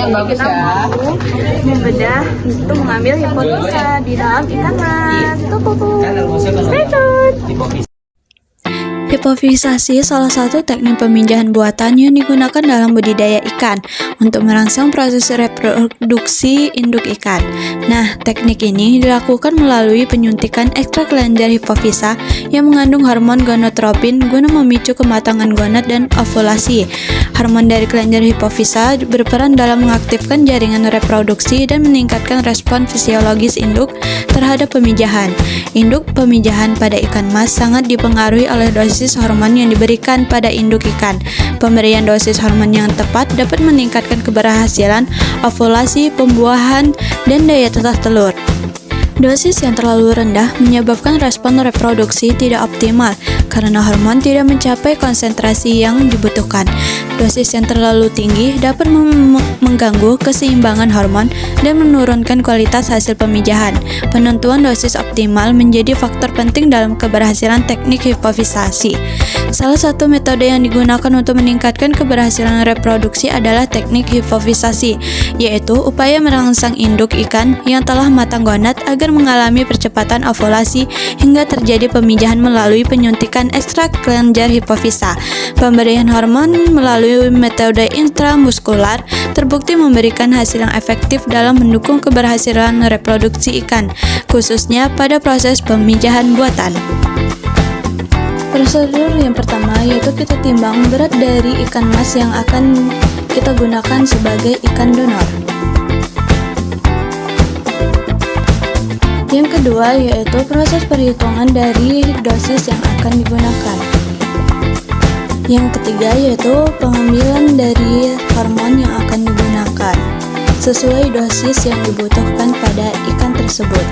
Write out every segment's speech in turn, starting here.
kita mau membedah untuk mengambil hipotesa di dalam ikan mas. Stay tune. Hipofisasi salah satu teknik peminjahan buatan yang digunakan dalam budidaya ikan untuk merangsang proses reproduksi induk ikan. Nah, teknik ini dilakukan melalui penyuntikan ekstrak kelenjar hipofisa yang mengandung hormon gonadotropin guna memicu kematangan gonad dan ovulasi. Hormon dari kelenjar hipofisa berperan dalam mengaktifkan jaringan reproduksi dan meningkatkan respon fisiologis induk terhadap pemijahan. Induk pemijahan pada ikan mas sangat dipengaruhi oleh dosis hormon yang diberikan pada induk ikan. Pemberian dosis hormon yang tepat dapat meningkatkan keberhasilan ovulasi, pembuahan, dan daya tetap telur. Dosis yang terlalu rendah menyebabkan respon reproduksi tidak optimal karena hormon tidak mencapai konsentrasi yang dibutuhkan. Dosis yang terlalu tinggi dapat mengganggu keseimbangan hormon dan menurunkan kualitas hasil pemijahan. Penentuan dosis optimal menjadi faktor penting dalam keberhasilan teknik hipofisasi. Salah satu metode yang digunakan untuk meningkatkan keberhasilan reproduksi adalah teknik hipofisasi, yaitu upaya merangsang induk ikan yang telah matang gonad agar mengalami percepatan ovulasi hingga terjadi pemijahan melalui penyuntikan ekstrak kelenjar hipofisa. Pemberian hormon melalui metode intramuskular terbukti memberikan hasil yang efektif dalam mendukung keberhasilan reproduksi ikan, khususnya pada proses pemijahan buatan. Prosedur yang pertama yaitu kita timbang berat dari ikan mas yang akan kita gunakan sebagai ikan donor. Yang kedua yaitu proses perhitungan dari dosis yang akan digunakan. Yang ketiga yaitu pengambilan dari hormon yang akan digunakan sesuai dosis yang dibutuhkan pada ikan tersebut.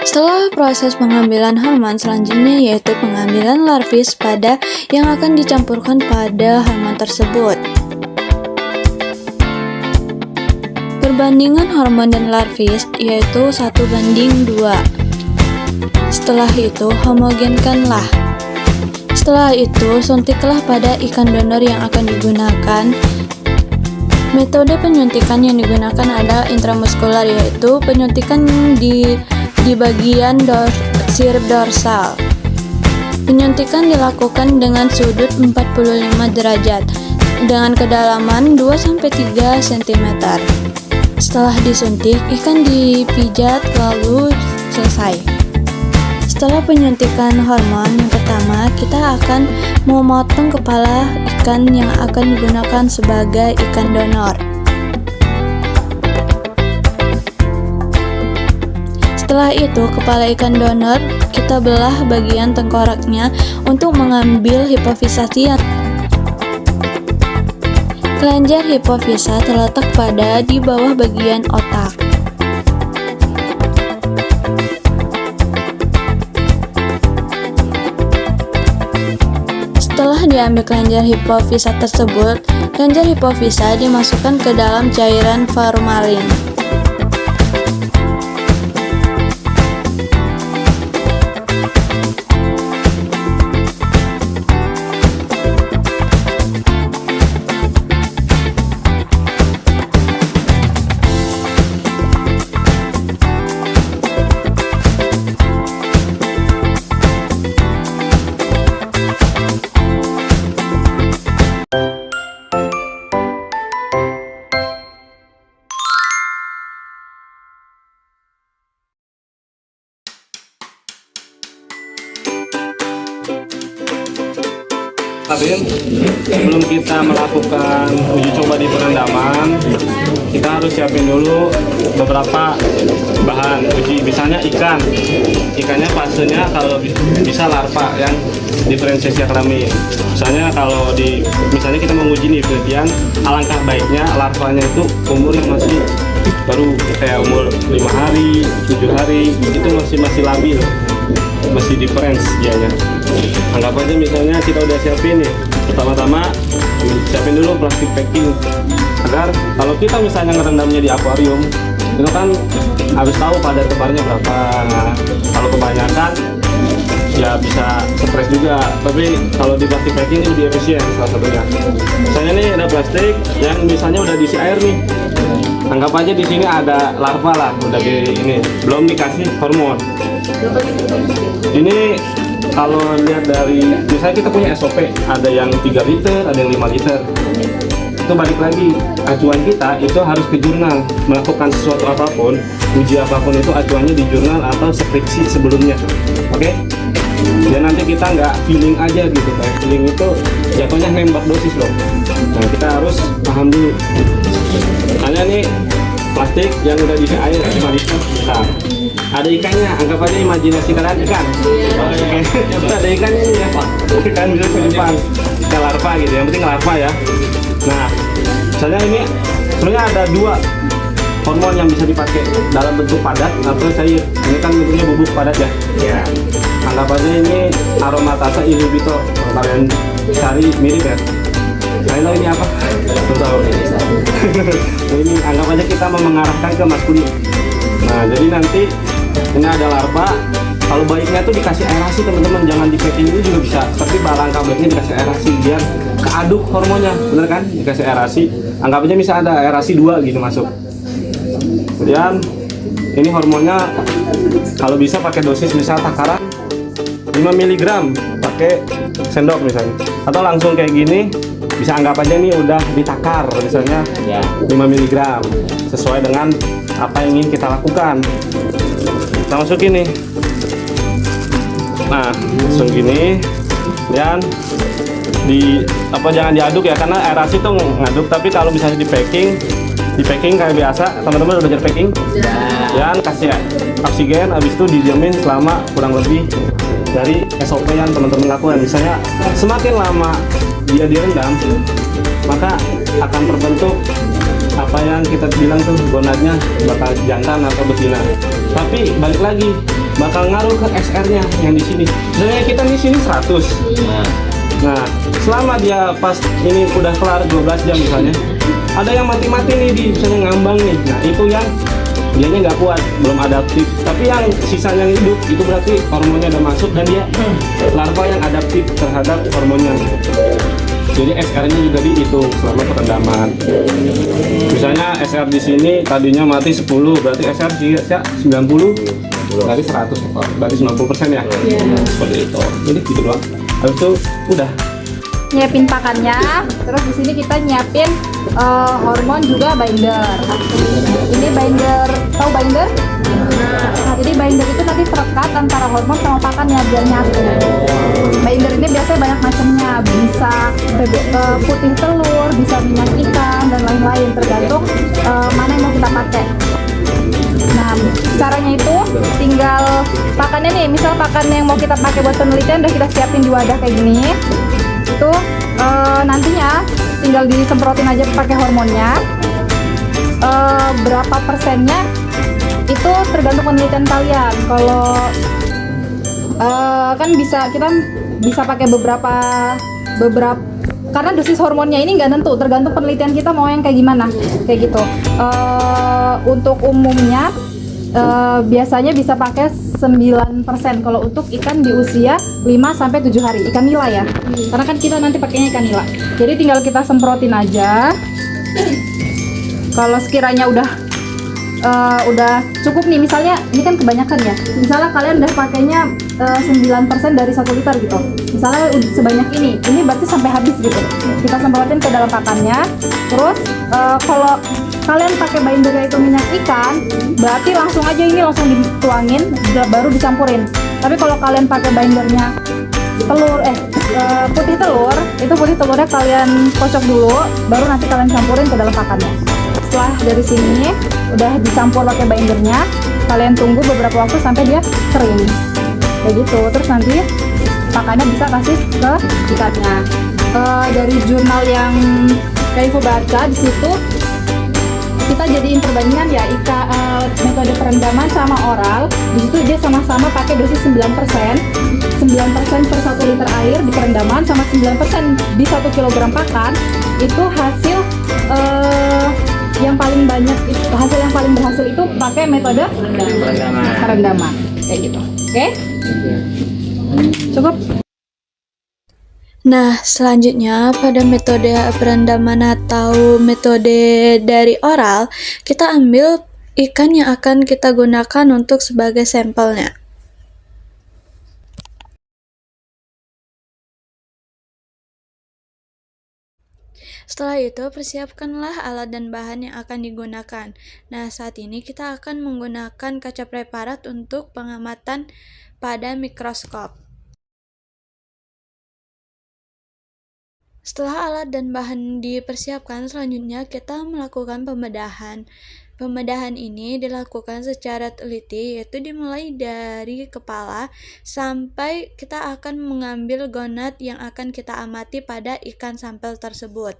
Setelah proses pengambilan hormon selanjutnya yaitu pengambilan larvis pada yang akan dicampurkan pada hormon tersebut. Perbandingan hormon dan larvis yaitu 1:2. Setelah itu homogenkanlah. Setelah itu suntiklah pada ikan donor yang akan digunakan. Metode penyuntikan yang digunakan adalah intramuskular yaitu penyuntikan di bagian sirip dorsal. Penyuntikan dilakukan dengan sudut 45 derajat dengan kedalaman 2-3 cm. Setelah disuntik, ikan dipijat lalu selesai. Setelah penyuntikan hormon yang pertama, kita akan memotong kepala ikan yang akan digunakan sebagai ikan donor. Setelah itu, kepala ikan donor kita belah bagian tengkoraknya untuk mengambil hipofisasi. Kelenjar hipofisa terletak pada di bawah bagian otak. Setelah diambil kelenjar hipofisa tersebut, kelenjar hipofisa dimasukkan ke dalam cairan formalin. Adin, sebelum kita melakukan uji coba di perendaman, kita harus siapin dulu beberapa bahan uji. Misalnya ikannya fasenya kalau bisa larva yang diferensiasi kelamin. Misalnya misalnya kita menguji nih penelitian, alangkah baiknya larvanya itu umur yang masih baru kayak umur 5 hari, 7 hari, itu masih labil, masih diferensi dianya. Anggap aja misalnya kita udah siapin nih, pertama-tama siapin dulu plastik packing agar kalau kita misalnya ngerendamnya di akuarium itu kan harus tahu kadar tebarnya berapa. Nah, kalau kebanyakan ya bisa stres juga, tapi kalau di plastik packing ini lebih efisien salah satunya. Misalnya nih ada plastik yang misalnya udah diisi air nih, anggap aja di sini ada larva lah, udah di ini belum dikasih hormon. Ini kalau lihat dari misalnya kita punya SOP, ada yang 3 liter, ada yang 5 liter. Itu balik lagi, acuan kita itu harus ke jurnal. Melakukan sesuatu apapun, uji apapun itu acuannya di jurnal atau skripsi sebelumnya. Oke? Dan nanti kita nggak feeling aja gitu. Kayak feeling itu jatuhnya nembak dosis loh. Nah, kita harus paham dulu. Hanya nih plastik yang udah diisi air 5 liter. Nah, ada ikannya, anggap aja imajinasi kalian ikan. Oke. Itu ada ikannya nih ya, Pak. Ikan bisa simpan. Ikan larva gitu, yang penting larva ya. Nah, misalnya ini sebenarnya ada 2 hormon yang bisa dipakai dalam bentuk padat atau cair. Ini kan bentuknya bubuk padat ya. Ya. Anggap aja ini aromatase inhibitor. Kalau kalian cari mirip ya. Kalian tahu ini apa? Belum tahu. Ini anggap aja kita mau mengarahkan ke maskulin. Nah, jadi nanti ini ada larva. Kalau baiknya tuh dikasih aerasi teman-teman, jangan di packing dulu juga bisa. Tapi alangkah baiknya dikasih aerasi biar keaduk hormonnya, bener kan? Dikasih aerasi. Anggap aja misalnya ada aerasi 2 gitu masuk. Kemudian ini hormonnya kalau bisa pakai dosis misalnya takaran 5 mg pakai sendok misalnya, atau langsung kayak gini bisa anggap aja nih udah ditakar misalnya 5 mg sesuai dengan apa yang ingin kita lakukan. Kita masukin nih. Nah, langsung gini, dan jangan diaduk ya, karena aerasi tuh ngaduk. Tapi kalau misalnya di packing kayak biasa, teman-teman udah belajar packing, dan kasih oksigen, habis itu didiamin selama kurang lebih dari SOP yang teman-teman lakukan. Misalnya semakin lama dia direndam, maka akan terbentuk apa yang kita bilang tuh gonadnya bakal jantan atau betina. Tapi balik lagi, bakal ngaruh ke XR-nya yang di sini. Sebenarnya kita di sini 100. Nah, selama dia pas ini udah kelar 12 jam misalnya, ada yang mati-mati nih di misalnya ngambang nih. Nah, itu yang dianya nggak kuat, belum adaptif. Tapi yang sisanya yang hidup itu berarti hormonnya udah masuk dan dia larva yang adaptif terhadap hormonnya. Jadi SR-nya juga dihitung selama perendaman. Misalnya SR di sini tadinya mati 10, berarti SR sisa 90 dari 100, berarti 90% ya. Seperti itu. Jadi gitu doang. Habis itu udah. Nyiapin pakannya, terus di sini kita nyiapin hormon juga binder. Ini binder, tahu binder? Nah, jadi binder itu nanti perekat antara hormon sama pakannya biar nyatu. Binder ini biasanya banyak macamnya, bisa putih telur, bisa minyak ikan dan lain-lain, tergantung mana yang mau kita pakai. Nah, caranya itu tinggal pakannya nih, misal pakan yang mau kita pakai buat penelitian udah kita siapin di wadah kayak gini. Itu nantinya tinggal disemprotin aja pakai hormonnya. Berapa persennya itu tergantung penelitian kalian. Kalau kan kita bisa pakai beberapa karena dosis hormonnya ini nggak nentu, tergantung penelitian kita mau yang kayak gimana, kayak gitu. Untuk umumnya biasanya bisa pakai 9% kalau untuk ikan di usia 5-7 hari, ikan nila ya, karena kan kita nanti pakainya ikan nila. Jadi tinggal kita semprotin aja. Kalau sekiranya udah cukup nih, misalnya ini kan kebanyakan ya, misalnya kalian udah pakainya 9% dari 1 liter gitu, misalnya sebanyak ini berarti sampai habis gitu, kita semprotin ke dalam pakannya. Terus kalau kalian pakai bindernya itu minyak ikan, berarti langsung aja ini langsung dituangin baru dicampurin. Tapi kalau kalian pakai bindernya putih telur, itu putih telurnya kalian kocok dulu, baru nanti kalian campurin ke dalam pakannya. Setelah dari sini udah dicampur pakai bindernya, kalian tunggu beberapa waktu sampai dia kering kayak gitu. Terus nanti pakannya bisa kasih ke ikannya. Dari jurnal yang Kaifu baca, di situ kita jadiin perbandingan ya, metode perendaman sama oral. Di situ dia sama-sama pakai dosis 9% per 1 liter air di perendaman, sama 9% di 1 kilogram pakan. Itu hasil yang paling banyak hasil yang paling berhasil itu pakai metode perendaman kayak gitu. Oke? Cukup. Nah, selanjutnya pada metode perendaman atau metode dari oral, kita ambil ikan yang akan kita gunakan untuk sebagai sampelnya. Setelah itu, persiapkanlah alat dan bahan yang akan digunakan. Nah, saat ini kita akan menggunakan kaca preparat untuk pengamatan pada mikroskop. Setelah alat dan bahan dipersiapkan, selanjutnya kita melakukan pembedahan. Pembedahan ini dilakukan secara teliti, yaitu dimulai dari kepala sampai kita akan mengambil gonad yang akan kita amati pada ikan sampel tersebut.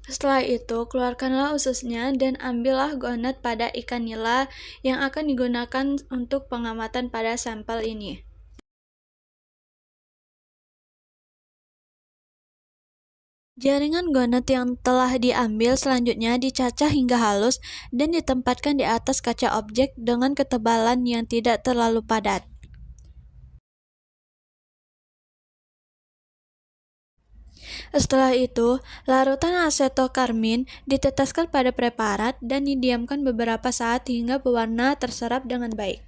Setelah itu, keluarkanlah ususnya dan ambillah gonad pada ikan nila yang akan digunakan untuk pengamatan pada sampel ini. Jaringan gonad yang telah diambil selanjutnya dicacah hingga halus dan ditempatkan di atas kaca objek dengan ketebalan yang tidak terlalu padat. Setelah itu, larutan asetokarmin diteteskan pada preparat dan didiamkan beberapa saat hingga pewarna terserap dengan baik.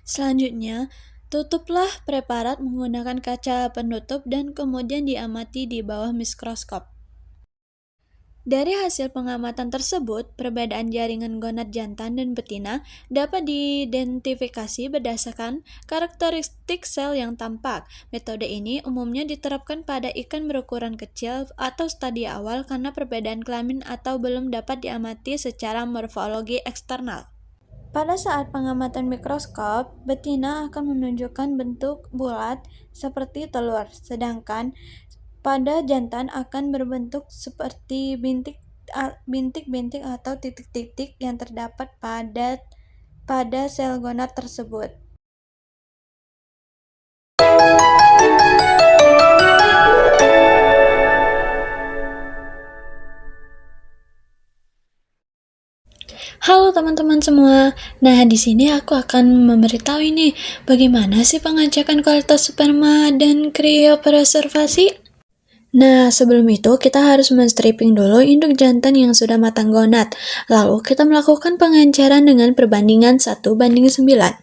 Selanjutnya, tutuplah preparat menggunakan kaca penutup dan kemudian diamati di bawah mikroskop. Dari hasil pengamatan tersebut, perbedaan jaringan gonad jantan dan betina dapat diidentifikasi berdasarkan karakteristik sel yang tampak. Metode ini umumnya diterapkan pada ikan berukuran kecil atau stadia awal karena perbedaan kelamin atau belum dapat diamati secara morfologi eksternal. Pada saat pengamatan mikroskop, betina akan menunjukkan bentuk bulat seperti telur, sedangkan pada jantan akan berbentuk seperti bintik-bintik atau titik-titik yang terdapat pada sel gonad tersebut. Halo teman-teman semua. Nah, di sini aku akan memberitahu ini bagaimana sih pengecekan kualitas sperma dan kriopreservasi. Nah, sebelum itu kita harus men-stripping dulu induk jantan yang sudah matang gonad. Lalu kita melakukan pengenceran dengan perbandingan 1:9.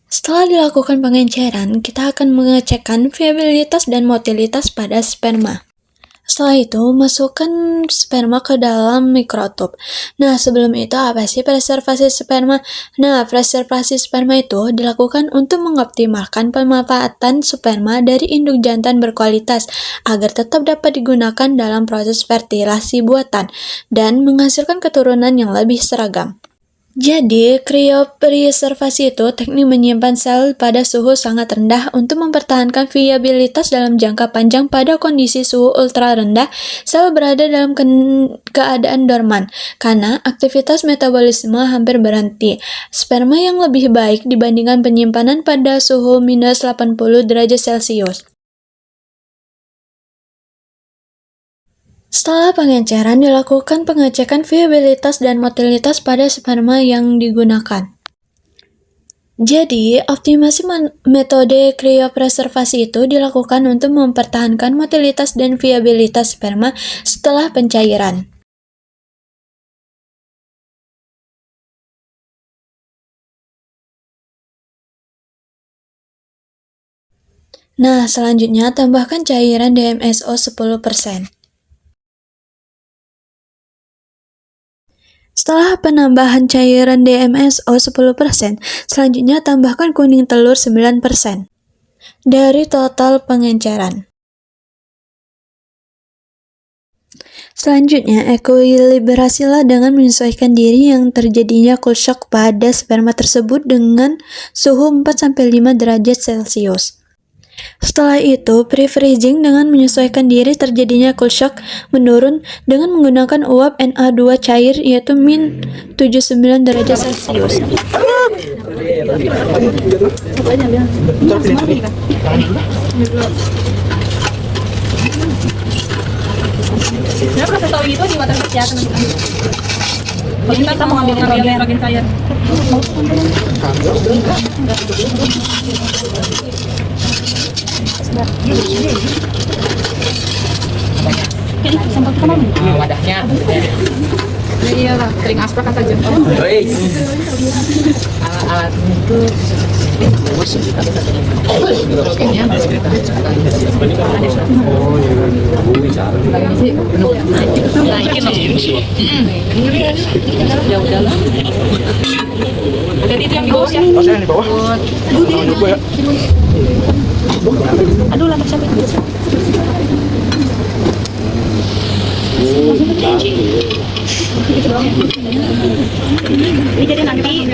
Setelah dilakukan pengenceran, kita akan mengecekkan viabilitas dan motilitas pada sperma. Setelah itu, masukkan sperma ke dalam mikrotub. Nah, sebelum itu apa sih preservasi sperma? Nah, preservasi sperma itu dilakukan untuk mengoptimalkan pemanfaatan sperma dari induk jantan berkualitas agar tetap dapat digunakan dalam proses fertilasi buatan dan menghasilkan keturunan yang lebih seragam. Jadi, kriopreservasi itu teknik menyimpan sel pada suhu sangat rendah untuk mempertahankan viabilitas dalam jangka panjang pada kondisi suhu ultra rendah. Sel berada dalam keadaan dorman karena aktivitas metabolisme hampir berhenti. Sperma yang lebih baik dibandingkan penyimpanan pada suhu minus 80 derajat Celcius. Setelah pengenceran, dilakukan pengecekan viabilitas dan motilitas pada sperma yang digunakan. Jadi, optimasi metode kriopreservasi itu dilakukan untuk mempertahankan motilitas dan viabilitas sperma setelah pencairan. Nah, selanjutnya tambahkan cairan DMSO 10%. Setelah penambahan cairan DMSO 10%, selanjutnya tambahkan kuning telur 9% dari total pengenceran. Selanjutnya, ekuilibrasilah dengan menyesuaikan diri yang terjadinya cool shock pada sperma tersebut dengan suhu 4-5 derajat Celcius. Setelah itu, pre-freezing dengan menyesuaikan diri terjadinya cool shock menurun dengan menggunakan uap Na2 cair yaitu min 79 derajat Celcius. Nah, proses towing itu di water heat ya teman-teman. Ini kita mau ngambil nitrogen cair. Ini sampel kita mana? Wadahnya. Iya lah, kering aspek kan saja. Alat-alat itu Jadi itu yang di bawah ya. yang di bawah. Aduh, lantai siapa itu? Ini jadi nanti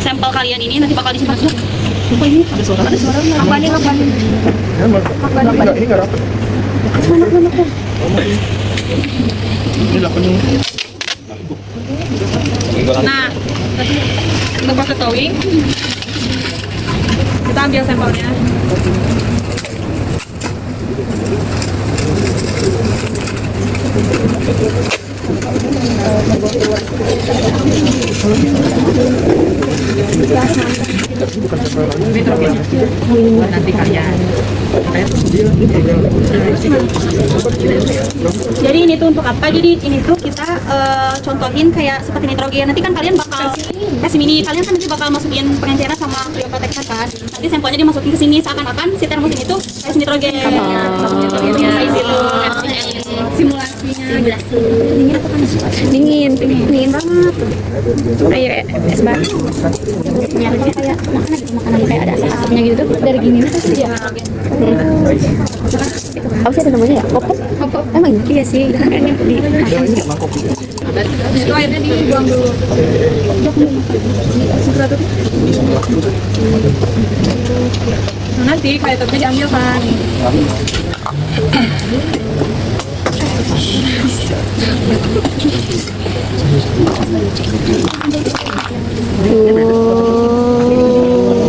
sampel kalian ini nanti bakal disimpan. Apa ini? Ada suara. Apa nih? Ini enggak rapat. Ini 8. Nah, untuk proses towing kita ambil sampelnya. Buat nanti kalian. Jadi ini tuh untuk apa? Jadi ini tuh kita contohin kayak seperti nitrogen. Nanti kan kalian bakal ini kalian kan nanti bakal masukin pengenceran sama cryoprotection kan. Nanti sampelnya dimasukin ke sini seakan-akan si termos ini tuh kayak nitrogen. Kayak situ simulasinya. Dingin apa panas? Dingin banget. Kayak es batu. Kayak makanan kayak ada asap-asapnya gitu tuh dari gini tuh ya. Apa sih ada namanya ya? Kopok? Emang iya sih. Kayaknya di Itu airnya dibuang dulu. Nah, nanti kayak tetapnya diambil kan.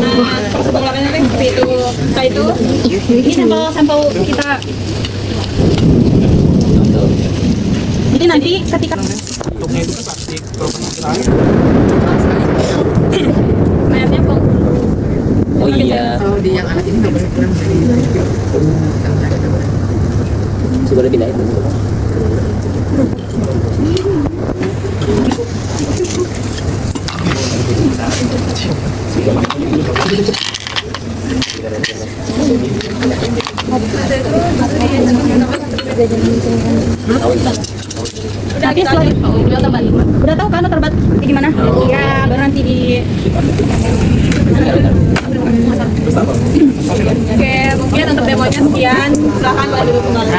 Nah, pengeluarannya kayak seperti itu. Setelah itu, ini sampel kita. Jadi nanti ketika Bentuknya itu kan plastik. Kalau kena air, airnya pong. oh iya. Kalau di yang alat ini nggak boleh kurang dari. Sudah pindah itu. udah tahu kan terbat kayak gimana? Ya baru nanti di. Oke, mungkin untuk demonya sekian. Silakan kalau dulu kembali.